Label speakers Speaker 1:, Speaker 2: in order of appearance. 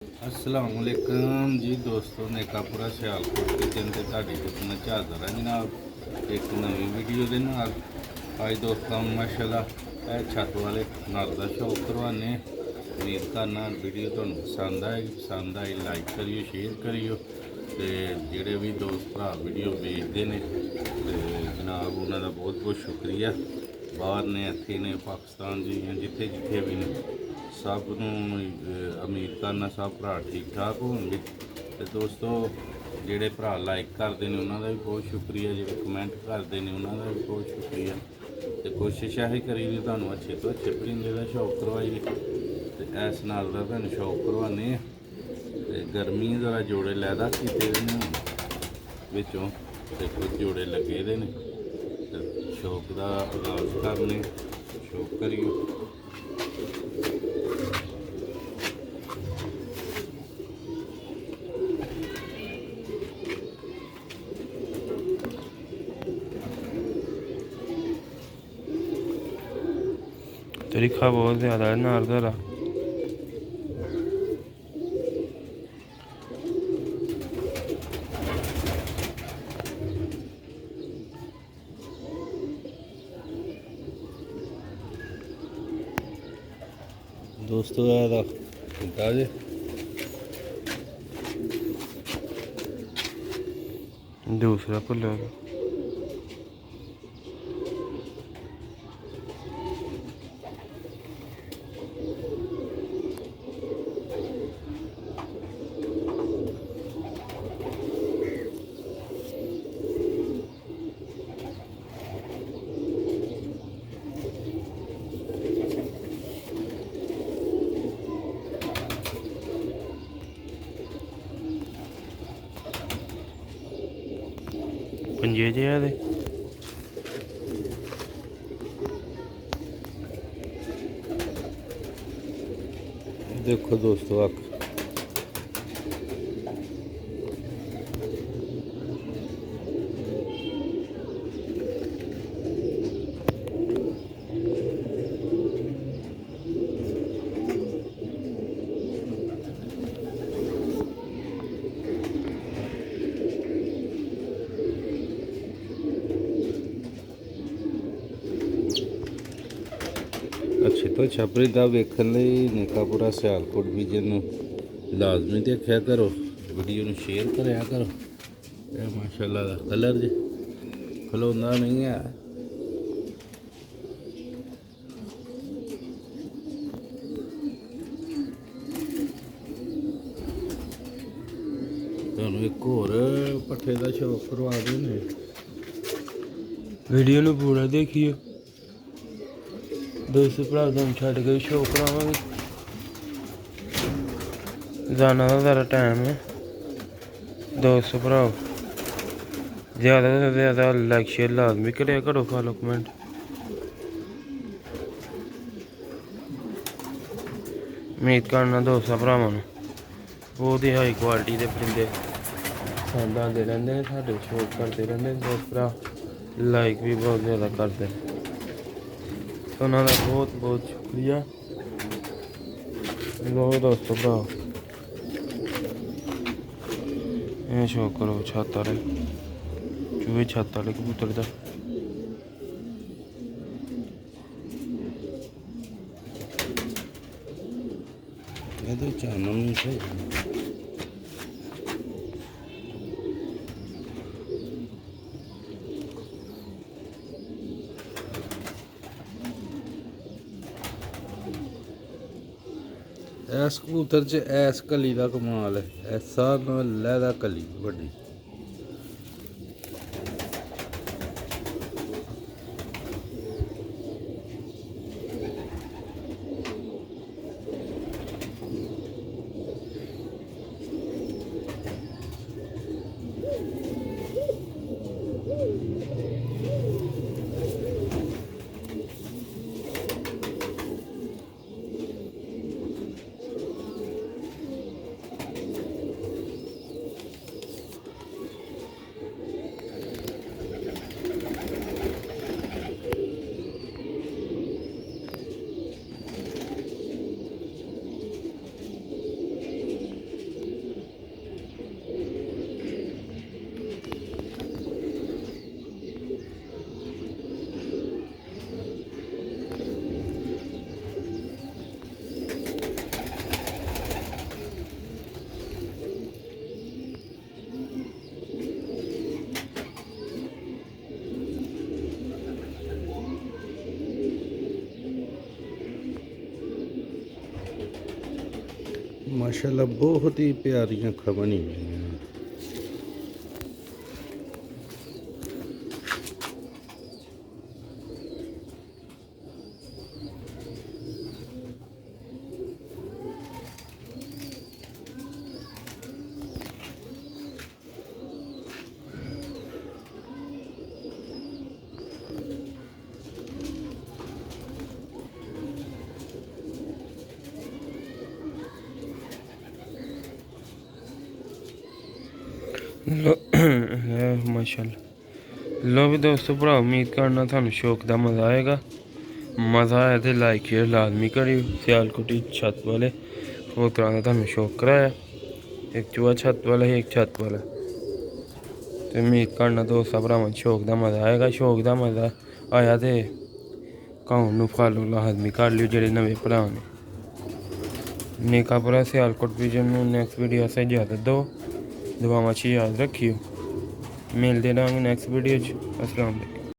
Speaker 1: अस्सलामुअलैकुम जी दोस्तों, नेकापुरा सियालकोट किचन से ਤੁਹਾਡੀ ਖidmat ਹਾਜ਼ਰ ਹਾਂ जनाब एक नवी वीडियो के नाल। आज दोस्तों माशाल्लाह छत वाले नल का शौक करवाने। उम्मीद करना वीडियो तुहानू पसंद आएगी। पसंद आई लाइक करियो, शेयर करियो। तो जोड़े भी दोस्त भरा वीडियो देखते हैं तो जनाब उन्होंने बहुत बहुत शुक्रिया। बाहर ने इत्थे ने पाकिस्तान जी जिथे जिथे भी ने सब नूं उम्मीद करना सब भरा ठीक ठाक होंगे। तो दोस्तों जेडे भरा लाइक करते हैं उन्होंने भी बहुत शुक्रिया, जो कमेंट करते हैं उन्होंने भी बहुत शुक्रिया। तो कोशिश यही करी भी तुहानू अच्छे तो अच्छे परिंदे का शौक करवाइए। तो इस नाल का तुहानू शौक करवाने। तो गर्मी जरा जोड़े लैदा कीते विचों ते कुछ जोड़े लगे दे ने। तो शौक का आगाज करने, शौक करियो।
Speaker 2: तरीका बहुत ज़्यादा है नारदा का।
Speaker 1: दोस्तों जी
Speaker 2: दूसरा पुल्ला पंजे जे है
Speaker 1: देखो दोस्तों अख अच्छे तो अच्छा परिंदा वेखण लई नेकापुरा सियालकोट विजन नूं लाजमी देखिया करो, वीडियो नूं शेयर करिया करो। यह माशाल्लाह दा कलर जे खलोंदा नहीं है। तुहानूं एक होर पट्ठे का शौक करवा देने।
Speaker 2: वीडियो नूं पूरा देखिए। दोस्त भरा तुम छड़ के शौक करावे जाना का ज़रा टाइम है। दोस्त भराओ ज़्यादा से ज़्यादा लाइक शेयर लाजमी करिया करो, फॉलो कमेंट। उम्मीद करना दोस्त भरावां नूं बहुत ही हाई क्वालिटी के परिंदे पसंद आते रहते हैं, साढ़े शौक करते रहते हैं। दोस्त भरा लाइक भी बहुत ज़्यादा करते हैं, उन्होंने बहुत बहुत शुक्रिया। लो दोस्तों भराओ ये शौक करो छत वाले चूहे, छत वाले कबूतर का।
Speaker 1: ये चानन नहीं सही। इस कबूतर च इस कली का कमाल है, ऐसा लैदा कली बड़ी। ਮਾਸ਼ਾਅੱਲਾ ਬਹੁਤ ਹੀ ਪਿਆਰੀਆਂ ਅੱਖਾਂ ਬਣੀ ਹੋਈਆਂ ਨੇ।
Speaker 2: माशाल्लाह लो भी दोस्तों भरा उम्मीद करना थानू शौक का मज़ा आएगा। मज़ा आया तो लाइक शेयर लाजमी करियो। सियालकोटी छत वाले कबूतरां का थानू शौक कराया, एक चूहा छत वाला है एक छत वाला। तो उम्मीद करना दोस्तों भरावां शौक का मज़ा आएगा। शौक का मज़ा आया तो अकाउंट नू फॉलो लाजमी कर लियो जेह्ड़े नवे भरा ने। नेकापुरा सियालकोट विजन नू नैक्सट वीडियो से इजाजत दो। दुआवां च याद रखियो। मिलते रहेंगे नैक्सट वीडियो च। अस्सलाम वालेकुम।